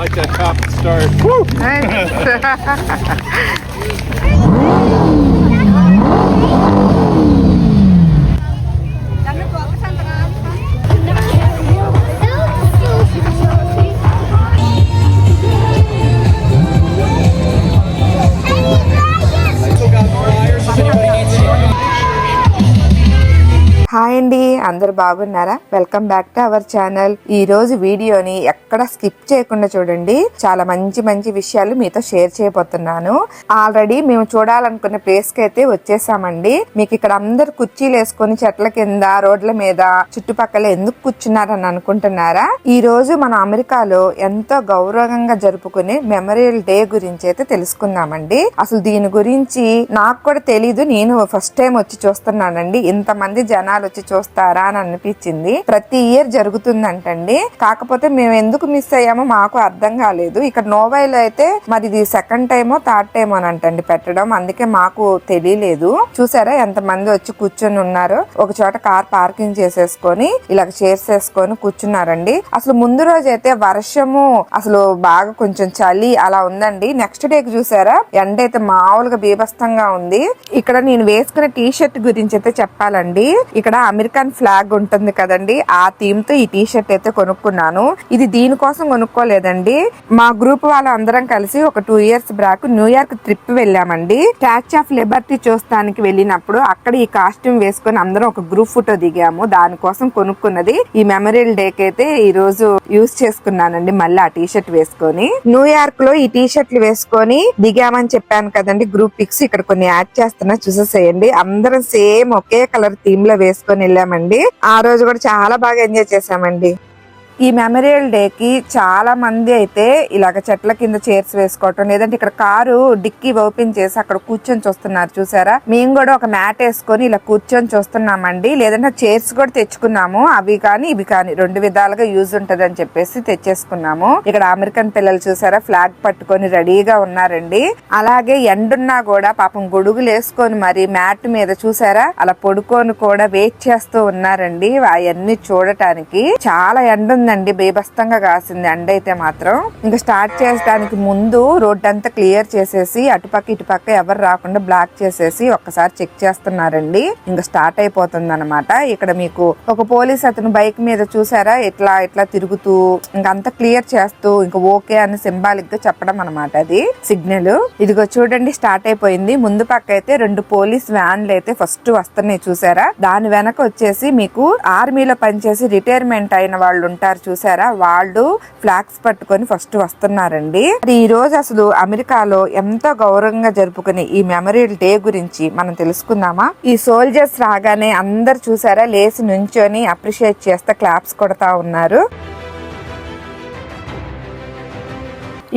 like that top start. Woo! Hi అండి, అందరు బాగున్నారా? Welcome back to our channel. ఈ రోజు వీడియోని ఎక్కడ స్కిప్ చేయకుండా చూడండి. చాలా మంచి మంచి విషయాలు మీతో షేర్ చేయబోతున్నాను. ఆల్రెడీ మేము చూడాలనుకున్న ప్లేస్ కి అయితే వచ్చేసామండి. మీకు ఇక్కడ అందరు కుర్చీలు వేసుకొని చెట్ల కింద రోడ్ల మీద చుట్టుపక్కల ఎందుకు కూర్చున్నారని అనుకుంటున్నారా? ఈ రోజు మన అమెరికాలో ఎంతో గౌరవంగా జరుపుకునే మెమోరియల్ డే గురించి అయితే తెలుసుకుందామండి. అసలు దీని గురించి నాకు కూడా తెలీదు. నేను ఫస్ట్ టైం వచ్చి చూస్తున్నానండి. ఇంతమంది జనాలు వచ్చి చూస్తారా అని అనిపించింది. ప్రతి ఇయర్ జరుగుతుందంటండి. కాకపోతే మేము ఎందుకు మిస్ అయ్యామో మాకు అర్థం కాలేదు. ఇక్కడ నోవైలో అయితే మరి ఇది సెకండ్ టైమో థర్డ్ టైమో అని అంటండి పెట్టడం. అందుకే మాకు తెలియలేదు. చూసారా ఎంత మంది వచ్చి కూర్చొని ఉన్నారు. ఒక చోట కార్ పార్కింగ్ చేసేసుకొని ఇలా చైర్స్ వేసుకొని కూర్చున్నారండి. అసలు ముందు రోజు అయితే వర్షము, అసలు బాగా కొంచెం చలి అలా ఉందండి. నెక్స్ట్ డేకి చూసారా ఎండ అయితే మామూలుగా బీభత్సంగా ఉంది. ఇక్కడ నేను వేసుకున్న టీ షర్ట్ గురించి అయితే చెప్పాలండి. ఇక్కడ అమెరికన్ ఫ్లాగ్ ఉంటుంది కదండి, ఆ థీమ్ తో ఈ టీ షర్ట్ అయితే కొనుక్కున్నాను. ఇది దీనికోసం కొనుక్కోలేదండి. మా గ్రూప్ వాళ్ళ అందరం కలిసి ఒక 2 years బ్యాక్ న్యూయార్క్ ట్రిప్ వెళ్ళామండి. స్టాచ్యూ ఆఫ్ లిబర్టీ చూస్తానికి వెళ్ళినప్పుడు అక్కడ ఈ కాస్ట్యూమ్ వేసుకొని అందరం ఒక గ్రూప్ ఫోటో దిగాము. దానికోసం కొనుక్కున్నది. ఈ మెమోరియల్ డే కి అయితే ఈ రోజు యూజ్ చేసుకున్నానండి. మళ్ళీ ఆ టీ షర్ట్ వేసుకొని న్యూయార్క్ లో ఈ టీ షర్ట్లు వేసుకొని దిగామని చెప్పాను కదండి. గ్రూప్ పిక్స్ ఇక్కడ కొన్ని యాడ్ చేస్తున్నా, చూసేసేయండి. అందరం సేమ్ ఒకే కలర్ థీమ్ లో వేసుకొని వెళ్ళామండి. ఆ రోజు కూడా చాలా బాగా ఎంజాయ్ చేసామండి. ఈ మెమోరియల్ డే కి చాలా మంది అయితే ఇలాగ చెట్ల కింద చైర్స్ వేసుకోవటం, లేదంటే ఇక్కడ కారు డిక్కీ ఓపెన్ చేసి అక్కడ కూర్చొని చూస్తున్నారు చూసారా. మేము కూడా ఒక మ్యాట్ వేసుకొని ఇలా కూర్చొని చూస్తున్నామండి. లేదంటే చైర్స్ కూడా తెచ్చుకున్నాము. అవి కానీ ఇవి కానీ 2 విధాలుగా యూజ్ ఉంటది అని చెప్పేసి తెచ్చేసుకున్నాము. ఇక్కడ అమెరికన్ పిల్లలు చూసారా ఫ్లాగ్ పట్టుకొని రెడీగా ఉన్నారండి. అలాగే ఎండున్నా కూడా పాపం గొడుగులు వేసుకొని మరి మ్యాట్ మీద చూసారా అలా పడుకొని కూడా వెయిట్ చేస్తూ ఉన్నారండి. అవన్నీ చూడటానికి చాలా ఎండ ఉందండి. బేబస్తంగా కాసింది ఎండ అయితే మాత్రం. ఇంకా స్టార్ట్ చేయడానికి ముందు రోడ్ అంతా క్లియర్ చేసేసి అటుపక్క ఇటుపక్క ఎవరు రాకుండా బ్లాక్ చేసేసి ఒక్కసారి చెక్ చేస్తున్నారండి. ఇంకా స్టార్ట్ అయిపోతుంది అనమాట. ఇక్కడ మీకు ఒక పోలీస్ అతను బైక్ మీద చూసారా ఇట్లా ఇట్లా తిరుగుతూ ఇంకంతా క్లియర్ చేస్తూ ఇంకా ఓకే అని సింబాలిక్ గా చెప్పడం అనమాట. అది సిగ్నల్. ఇదిగో చూడండి స్టార్ట్ అయిపోయింది. ముందు పక్క అయితే 2 పోలీస్ వ్యాన్లు అయితే ఫస్ట్ వస్తున్నాయి చూసారా. దాని వెనక వచ్చేసి మీకు ఆర్మీలో పనిచేసి రిటైర్మెంట్ అయిన వాళ్ళు ఉంటారు చూసారా, వాళ్ళు ఫ్లాగ్స్ పట్టుకొని ఫస్ట్ వస్తున్నారండి. ఈ రోజు అసలు అమెరికాలో ఎంతో గౌరవంగా జరుపుకునే ఈ మెమోరియల్ డే గురించి మనం తెలుసుకుందామా. ఈ సోల్జర్స్ రాగానే అందరు చూసారా లేచి నుంచొని అప్రిషియేట్ చేస్తే క్లాప్స్ కొడతా ఉన్నారు.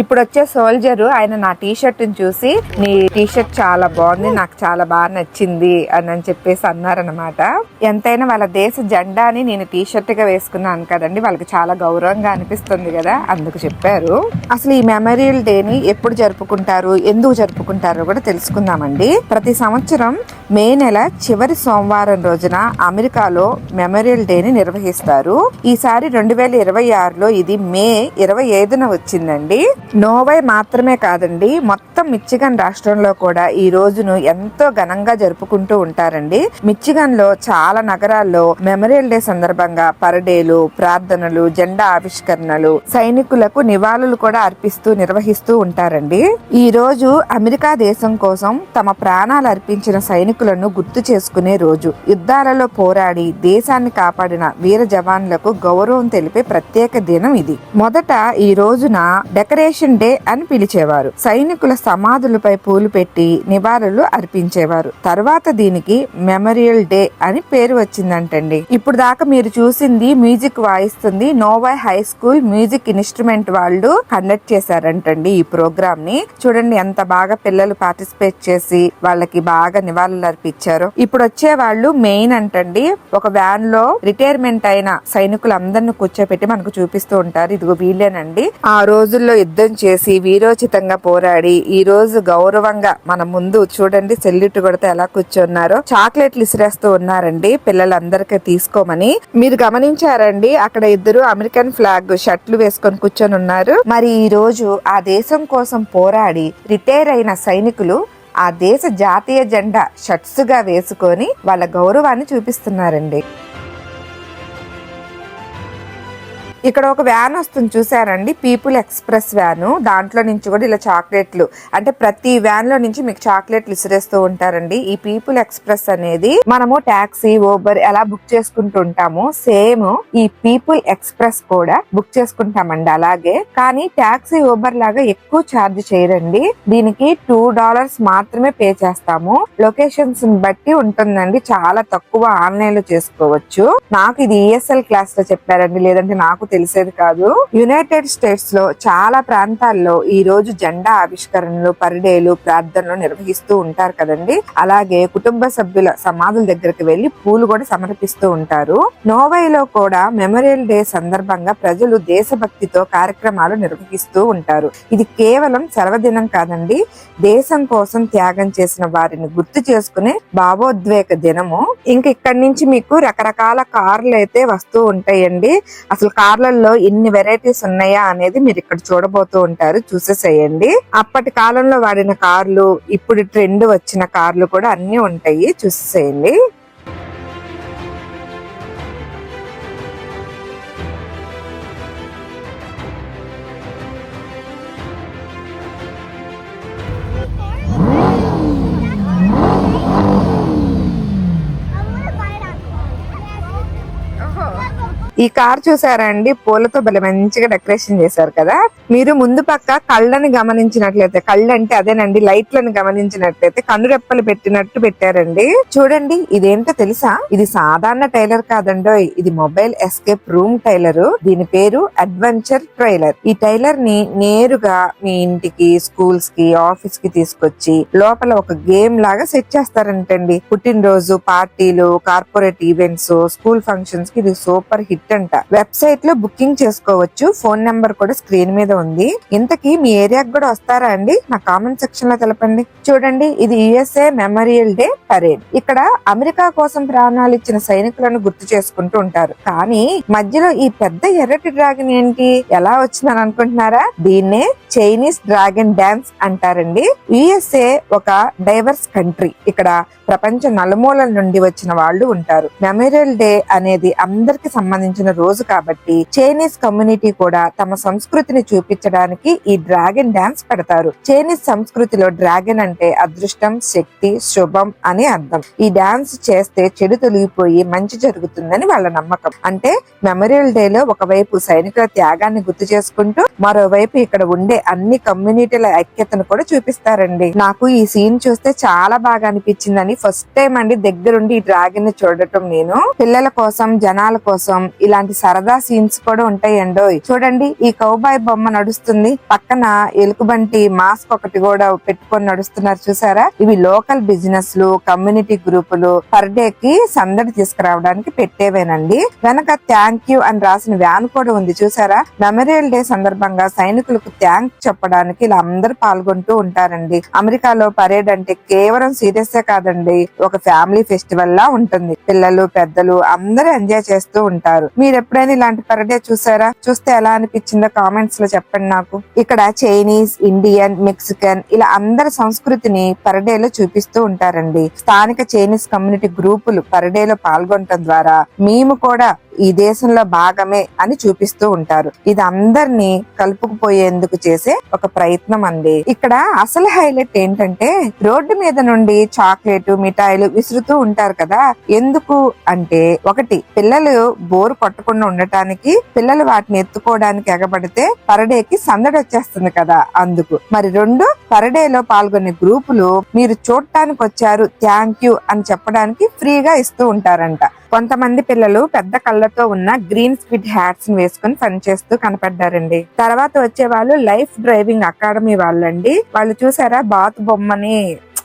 ఇప్పుడు వచ్చే సోల్జర్ ఆయన నా టీ షర్ట్ చూసి నీ టీ షర్ట్ చాలా బాగుంది, నాకు చాలా బాగా నచ్చింది అని చెప్పేసి అన్నారనమాట. ఎంతైనా వాళ్ళ దేశ జెండాని నేను టీ షర్ట్ గా వేసుకున్నాను కదండి, వాళ్ళకి చాలా గౌరవంగా అనిపిస్తుంది కదా, అందుకు చెప్పారు. అసలు ఈ మెమోరియల్ డేని ఎప్పుడు జరుపుకుంటారు, ఎందుకు జరుపుకుంటారో కూడా తెలుసుకుందామండి. ప్రతి సంవత్సరం మే నెల చివరి సోమవారం రోజున అమెరికాలో మెమోరియల్ డేని నిర్వహిస్తారు. ఈసారి 2026లో ఇది మే 25న వచ్చిందండి. నోవై మాత్రమే కాదండి, మొత్తం మిచ్చిగన్ రాష్ట్రంలో కూడా ఈ రోజును ఎంతో ఘనంగా జరుపుకుంటూ ఉంటారండి. మిచ్చిగన్ లో చాలా నగరాల్లో మెమోరియల్ డే సందర్భంగా పరడేలు, ప్రార్థనలు, జెండా ఆవిష్కరణలు, సైనికులకు నివాళులు కూడా అర్పిస్తూ నిర్వహిస్తూ ఉంటారండి. ఈ రోజు అమెరికా దేశం కోసం తమ ప్రాణాలు అర్పించిన సైనికులను గుర్తు చేసుకునే రోజు. యుద్ధాలలో పోరాడి దేశాన్ని కాపాడిన వీర జవాన్లకు గౌరవం తెలిపే ప్రత్యేక దినం ఇది. మొదట ఈ రోజున డెకరేషన్ డే అని పిలిచేవారు. సైనికుల సమాధులపై పూలు పెట్టి నివాళులు అర్పించేవారు. తర్వాత దీనికి మెమోరియల్ డే అని పేరు వచ్చిందంటండి. ఇప్పుడు దాకా మీరు చూసింది మ్యూజిక్ వాయిస్తుంది Novi high school music instrument వాళ్ళు కండక్ట్ చేశారంటండి ఈ ప్రోగ్రామ్ ని. చూడండి ఎంత బాగా పిల్లలు పార్టిసిపేట్ చేసి వాళ్ళకి బాగా నివాళులు అర్పించారు. ఇప్పుడు వచ్చే వాళ్ళు మెయిన్ అంటండి. ఒక వ్యాన్ లో రిటైర్మెంట్ అయిన సైనికులందరినీ కూర్చోపెట్టి మనకు చూపిస్తూ ఉంటారు. ఇదిగో వీళ్ళేనండి. ఆ రోజుల్లో యుద్ధం యుద్ధం చేసి వీరోచితంగా పోరాడి ఈ రోజు గౌరవంగా మన ముందు చూడండి సెల్యూట్ కొడితే ఎలా కూర్చున్నారో చాక్లెట్లు ఇసిరేస్తూ ఉన్నారండి పిల్లలందరికీ తీసుకోమని. మీరు గమనించారండి అక్కడ ఇద్దరు అమెరికన్ ఫ్లాగ్ షర్ట్లు వేసుకొని కూర్చొని ఉన్నారు. మరి ఈ రోజు ఆ దేశం కోసం పోరాడి రిటైర్ అయిన సైనికులు ఆ దేశ జాతీయ జెండా షర్ట్స్ గా వేసుకొని వాళ్ళ గౌరవాన్ని చూపిస్తున్నారండి. ఇక్కడ ఒక వ్యాన్ వస్తుంది చూసారండి, పీపుల్ ఎక్స్ప్రెస్ వ్యాన్. దాంట్లో నుంచి కూడా ఇలా చాక్లెట్లు అంటే ప్రతి వ్యాన్ లో నుంచి మీకు చాక్లెట్లు ఇసిరేస్తూ ఉంటారండి. ఈ పీపుల్ ఎక్స్ప్రెస్ అనేది మనము టాక్సీ ఊబర్ ఎలా బుక్ చేసుకుంటూ ఉంటామో సేమ్ ఈ పీపుల్ ఎక్స్ప్రెస్ కూడా బుక్ చేసుకుంటామండి అలాగే. కానీ టాక్సీ ఊబర్ లాగా ఎక్కువ ఛార్జ్ చేయరండి. దీనికి $2 మాత్రమే పే చేస్తాము. లొకేషన్స్ బట్టి ఉంటుందండి, చాలా తక్కువ ఆన్లైన్ లో చేసుకోవచ్చు. నాకు ఇది ESL క్లాస్ లో చెప్పారండి, లేదంటే నాకు తెలిసేది కాదు. యునైటెడ్ స్టేట్స్ లో చాలా ప్రాంతాల్లో ఈ రోజు జెండా ఆవిష్కరణలు, పరేడ్లు, ప్రార్థనలు నిర్వహిస్తూ ఉంటారు కదండి. అలాగే కుటుంబ సభ్యుల సమాధుల దగ్గరికి వెళ్లి పూలు కూడా సమర్పిస్తూ ఉంటారు. నోర్వేలో కూడా మెమోరియల్ డే సందర్భంగా ప్రజలు దేశభక్తితో కార్యక్రమాలు నిర్వహిస్తూ ఉంటారు. ఇది కేవలం సెలవుదినం కాదండి, దేశం కోసం త్యాగం చేసిన వారిని గుర్తు చేసుకునే భావోద్వేగ దినము. ఇంక ఇక్కడి నుంచి మీకు రకరకాల కార్లు అయితే వస్తూ ఉంటాయండి. అసలు కార్లలో ఎన్ని వెరైటీస్ ఉన్నాయా అనేది మీరు ఇక్కడ చూడబోతూ ఉంటారు, చూసేసేయండి. అప్పటి కాలంలో వాడిన కార్లు, ఇప్పుడు ట్రెండ్ వచ్చిన కార్లు కూడా అన్ని ఉంటాయి, చూసేసేయండి. ఈ కార్ చూసారా అండి, పూలతో భలే మంచిగా డెకరేషన్ చేశారు కదా. మీరు ముందు పక్క కళ్ళని గమనించినట్లయితే, కళ్ళు అంటే అదేనండి లైట్లను గమనించినట్లయితే కన్నురెప్పలు పెట్టినట్టు పెట్టారండి. చూడండి ఇదేంటో తెలుసా, ఇది సాధారణ టైలర్ కాదండో, ఇది మొబైల్ ఎస్కేప్ రూమ్ టైలర్. దీని పేరు అడ్వెంచర్ ట్రైలర్. ఈ టైలర్ ని నేరుగా మీ ఇంటికి, స్కూల్స్ కి, ఆఫీస్ కి తీసుకొచ్చి లోపల ఒక గేమ్ లాగా సెట్ చేస్తారంటండి. పుట్టినరోజు పార్టీలు, కార్పొరేట్ ఈవెంట్స్, స్కూల్ ఫంక్షన్స్ కి ఇది సూపర్ హిట్ అంట. వెబ్సైట్ లో బుకింగ్ చేసుకోవచ్చు. ఫోన్ నెంబర్ కూడా స్క్రీన్ మీద ఉంది. ఇంతకీ మీ ఏరియాకి కూడా వస్తారా అండి? నా కామెంట్ సెక్షన్ లో తెలపండి. చూడండి ఇది USA మెమోరియల్ డే పరేడ్. ఇక్కడ అమెరికా కోసం ప్రాణాలు ఇచ్చిన సైనికులను గుర్తు చేసుకుంటూ ఉంటారు. కానీ మధ్యలో ఈ పెద్ద ఎర్రటి డ్రాగన్ ఏంటి, ఎలా వచ్చిందని అనుకుంటున్నారా? దీన్నే చైనీస్ డ్రాగన్ డాన్స్ అంటారండి. USA ఒక డైవర్స్ కంట్రీ. ఇక్కడ ప్రపంచ నలుమూలల నుండి వచ్చిన వాళ్ళు ఉంటారు. మెమోరియల్ డే అనేది అందరికి సంబంధించిన రోజు కాబట్టి చైనీస్ కమ్యూనిటీ కూడా తమ సంస్కృతిని చూపించడానికి ఈ డ్రాగన్ డాన్స్ పెడతారు. చైనీస్ సంస్కృతిలో డ్రాగన్ అంటే అదృష్టం, శక్తి, శుభం అని అర్థం. ఈ డాన్స్ చేస్తే చెడు తొలగిపోయి మంచి జరుగుతుందని వాళ్ళ నమ్మకం. అంటే మెమోరియల్ డే లో ఒకవైపు సైనికుల త్యాగాన్ని గుర్తు చేసుకుంటూ మరోవైపు ఇక్కడ ఉండే అన్ని కమ్యూనిటీల ఐక్యతను కూడా చూపిస్తారండి. నాకు ఈ సీన్ చూస్తే చాలా బాగా అనిపించిందని ఫస్ట్ టైం అండి దగ్గరుండి ఈ డ్రాగన్ ని చూడటం. నేను పిల్లల కోసం, జనాల కోసం ఇలాంటి సరదా సీన్స్ కూడా ఉంటాయండో. చూడండి ఈ కౌబాయ్ బొమ్మ నడుస్తుంది, పక్కన ఎలుకబంటి మాస్క్ ఒకటి కూడా పెట్టుకొని నడుస్తున్నారు చూసారా. ఇవి లోకల్ బిజినెస్ లు, కమ్యూనిటీ గ్రూపులు పర్ డే కి సందడి తీసుకురావడానికి పెట్టేవేనండి. వెనక థ్యాంక్ యూ అని రాసిన వ్యాన్ కూడా ఉంది చూసారా. మెమోరియల్ డే సందర్భంగా సైనికులకు థ్యాంక్స్ చెప్పడానికి ఇలా అందరూ పాల్గొంటూ ఉంటారండి. అమెరికాలో పరేడ్ అంటే కేవలం సీరియస్ కాదండి, ఒక ఫ్యామిలీ ఫెస్టివల్ లా ఉంటుంది. పిల్లలు, పెద్దలు అందరూ ఎంజాయ్ చేస్తూ ఉంటారు. మీరు ఎప్పుడైనా ఇలాంటి పరేడ్ చూసారా? చూస్తే ఎలా అనిపించిందో కామెంట్స్ లో చెప్పండి నాకు. ఇక్కడ చైనీస్, ఇండియన్, మెక్సికన్ ఇలా అందరి సంస్కృతిని పరేడ్ లో చూపిస్తూ ఉంటారండి. స్థానిక చైనీస్ కమ్యూనిటీ గ్రూపులు పరేడ్ లో పాల్గొనడం ద్వారా మేము కూడా ఈ దేశంలో భాగమే అని చూపిస్తూ ఉంటారు. ఇది అందరినీ కలుపుకుపోయేందుకు చేసే ఒక ప్రయత్నం అండి. ఇక్కడ అసలు హైలైట్ ఏంటంటే రోడ్డు మీద నుండి చాక్లెట్, మిఠాయిలు విసురుతూ ఉంటారు కదా. ఎందుకు అంటే, ఒకటి పిల్లలు బోరు కొట్టకుండా ఉండటానికి, పిల్లలు వాటిని ఎత్తుకోవడానికి ఎగబడితే పరడేకి సందడి వచ్చేస్తుంది కదా అందుకు. మరి రెండు, పరడేలో పాల్గొనే గ్రూపులు మీరు చూడటానికి వచ్చారు, థ్యాంక్ యూ అని చెప్పడానికి ఫ్రీగా ఇస్తూ ఉంటారంట. కొంతమంది పిల్లలు పెద్ద కళ్ళతో ఉన్న గ్రీన్ స్క్విడ్ హ్యాట్స్ వేసుకుని పనిచేస్తూ కనపడ్డారండి. తర్వాత వచ్చే వాళ్ళు లైఫ్ డ్రైవింగ్ అకాడమీ వాళ్ళండి. వాళ్ళు చూసారా బాతు బొమ్మని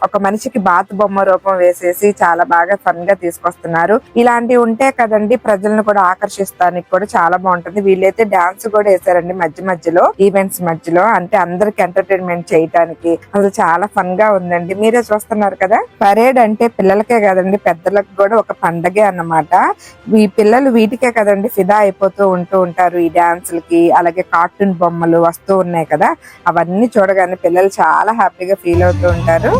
ఒక మనిషికి బాత్ బొమ్మ రూపం వేసేసి చాలా బాగా ఫన్ గా తీసుకొస్తున్నారు. ఇలాంటివి ఉంటే కదండి ప్రజలను కూడా ఆకర్షిస్తానికి కూడా చాలా బాగుంటుంది. వీళ్ళైతే డాన్స్ కూడా వేసారండి మధ్యలో ఈవెంట్స్ మధ్యలో, అంటే అందరికి ఎంటర్టైన్మెంట్ చేయడానికి. అసలు చాలా ఫన్ గా ఉందండి. మీరే చూస్తున్నారు కదా. పరేడ్ అంటే పిల్లలకే కదండి, పెద్దలకు కూడా ఒక పండగే అన్నమాట. ఈ పిల్లలు వీటికే కదండి ఫిదా అయిపోతూ ఉంటారు, ఈ డాన్సులకి. అలాగే కార్టూన్ బొమ్మలు వస్తూ ఉన్నాయి కదా, అవన్నీ చూడగానే పిల్లలు చాలా హ్యాపీగా ఫీల్ అవుతూ ఉంటారు.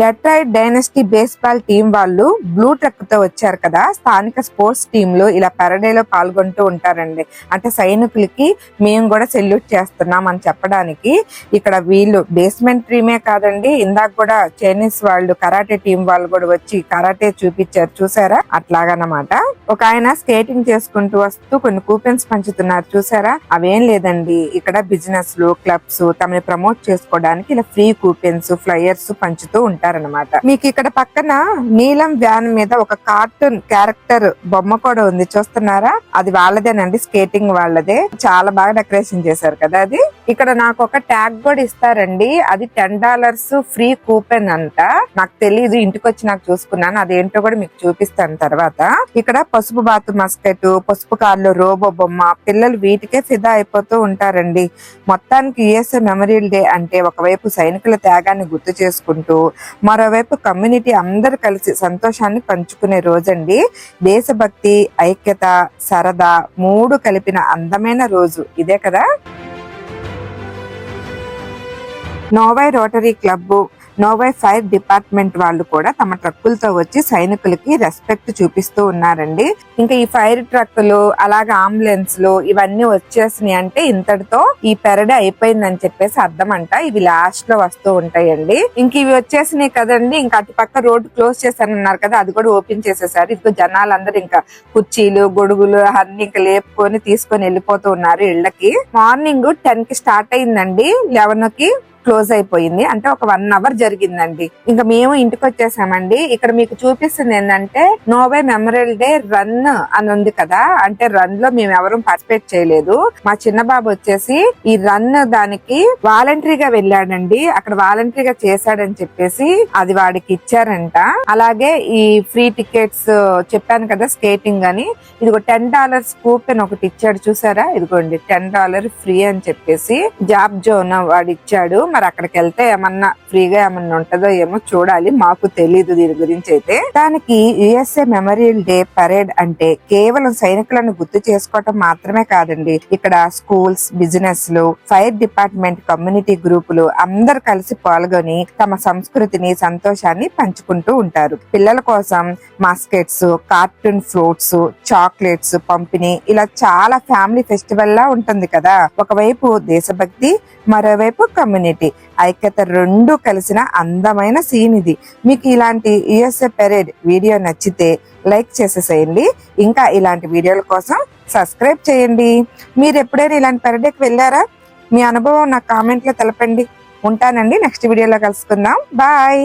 డెట్రాయిట్ డైనస్టీ బేస్బాల్ టీం వాళ్ళు బ్లూ ట్రక్ తో వచ్చారు కదా. స్థానిక స్పోర్ట్స్ టీంలు ఇలా పెరడేలో పాల్గొంటూ ఉంటారండి. అంటే సైనికులకి మేము కూడా సెల్యూట్ చేస్తున్నాం అని చెప్పడానికి. ఇక్కడ వీళ్ళు బేస్మెంట్ టీమే కాదండి, ఇందాక కూడా చైనీస్ వాళ్ళు కరాటే టీం వాళ్ళు కూడా వచ్చి కరాటే చూపించారు, చూసారా? అట్లాగనమాట. ఒక ఆయన స్కేటింగ్ చేసుకుంటూ వస్తూ కొన్ని కూపెన్స్ పంచుతున్నారు, చూసారా? అవేం లేదండి, ఇక్కడ బిజినెస్ లు, క్లబ్స్ తమని ప్రమోట్ చేసుకోవడానికి ఇలా ఫ్రీ కూపెన్స్, ఫ్లైయర్స్ పంచుతూ ఉంటారన్నమాట. మీకు ఇక్కడ పక్కన నీలం వ్యాన్ మీద ఒక కార్టూన్ క్యారెక్టర్ బొమ్మ కూడా ఉంది, చూస్తున్నారా? అది వాళ్ళదేనండి, స్కేటింగ్ వాళ్ళదే. చాలా బాగా డెకరేషన్ చేశారు కదా అది. ఇక్కడ నాకు ఒక ట్యాగ్ కూడా ఇస్తారండి, అది $10 ఫ్రీ కూపెన్ అంట. నాకు తెలియదు, ఇంటికి వచ్చి నాకు చూసుకున్నాను, అదేంటో కూడా మీకు చూపిస్తాను తర్వాత. ఇక్కడ పసుపు బాతు మస్కెట్, పసుపు కార్లు రోబో బొమ్మ, పిల్లలు వీటికే ఫిదా అయిపోతూ ఉంటారండి. మొత్తానికి యుఎస్ఏ మెమోరియల్ డే అంటే ఒకవైపు సైనికుల త్యాగాన్ని గుర్తు చేసుకుంటూ, మరోవైపు కమ్యూనిటీ అందరు కలిసి సంతోషాన్ని పంచుకునే రోజండి. దేశభక్తి, ఐక్యత, సరదా మూడు కలిపిన అందమైన రోజు ఇదే కదా. నోవై రోటరీ క్లబ్, నోవై ఫైర్ డిపార్ట్మెంట్ వాళ్ళు కూడా తమ ట్రక్కులతో వచ్చి సైనికులకి రెస్పెక్ట్ చూపిస్తూ ఉన్నారండి. ఇంకా ఈ ఫైర్ ట్రక్కులు అలాగే అంబులెన్స్లు ఇవన్నీ వచ్చేసినాయి అంటే ఇంతటితో ఈ పెరడే అయిపోయిందని చెప్పేసి అర్థం అంట. ఇవి లాస్ట్ లో వస్తూ ఉంటాయండి. ఇంక ఇవి వచ్చేసినాయి కదండి, ఇంకా అటు పక్క రోడ్డు క్లోజ్ చేశారన్నారు కదా, అది కూడా ఓపెన్ చేసేసారు. ఇదిగో జనాలందరూ ఇంకా కుర్చీలు, గొడుగులు అన్ని ఇంకా లేపుకొని తీసుకొని వెళ్ళిపోతూ ఉన్నారు ఇళ్లకి. మార్నింగ్ 10 కి స్టార్ట్ అయిందండి, 11 కి క్లోజ్ అయిపోయింది. అంటే ఒక 1 అవర్ జరిగిందండి. ఇంకా మేము ఇంటికి వచ్చేసామండి. ఇక్కడ మీకు చూపిస్తుంది ఏంటంటే నోవై మెమోరియల్ డే రన్ అని ఉంది కదా, అంటే రన్ లో మేము ఎవరు పార్టిసిపేట్ చేయలేదు. మా చిన్న బాబు వచ్చేసి ఈ రన్ దానికి వాలంటరీగా వెళ్ళాడండి. అక్కడ వాలంటరీగా చేశాడని చెప్పేసి అది వాడికి ఇచ్చారంట. అలాగే ఈ ఫ్రీ టికెట్స్ చెప్పాను కదా స్కేటింగ్ అని, ఇదిగో $10 కూపెన్ ఒకటి ఇచ్చాడు, చూసారా? ఇదిగోండి $10 ఫ్రీ అని చెప్పేసి జాబ్ జోన్ వాడు ఇచ్చాడు. మరి అక్కడికి వెళ్తే ఏమన్నా ఫ్రీగా ఏమన్నా ఉంటుందో ఏమో చూడాలి, మాకు తెలీదు దీని గురించి అయితే. దానికి యుఎస్ఏ మెమోరియల్ డే పరేడ్ అంటే కేవలం సైనికులను గుర్తు చేసుకోవటం మాత్రమే కాదండి. ఇక్కడ స్కూల్స్, బిజినెస్ లు, ఫైర్ డిపార్ట్మెంట్, కమ్యూనిటీ గ్రూపులు అందరు కలిసి పాల్గొని తమ సంస్కృతిని, సంతోషాన్ని పంచుకుంటూ ఉంటారు. పిల్లల కోసం మాస్కెట్స్, కార్టూన్ ఫ్రూట్స్, చాక్లెట్స్ పంపిణీ, ఇలా చాలా ఫ్యామిలీ ఫెస్టివల్ లా ఉంటుంది కదా. ఒకవైపు దేశభక్తి, మరోవైపు కమ్యూనిటీ, ఐక్యత రెండు కలిసిన అందమైన సీన్ ఇది. మీకు ఇలాంటి యుఎస్ఏ పెరేడ్ వీడియో నచ్చితే లైక్ చేసేసేయండి. ఇంకా ఇలాంటి వీడియోల కోసం సబ్స్క్రైబ్ చేయండి. మీరు ఎప్పుడైనా ఇలాంటి పెరేడ్కి వెళ్ళారా? మీ అనుభవం నాకు కామెంట్ లో తెలపండి. ఉంటానండి, నెక్స్ట్ వీడియోలో కలుసుకుందాం. బాయ్.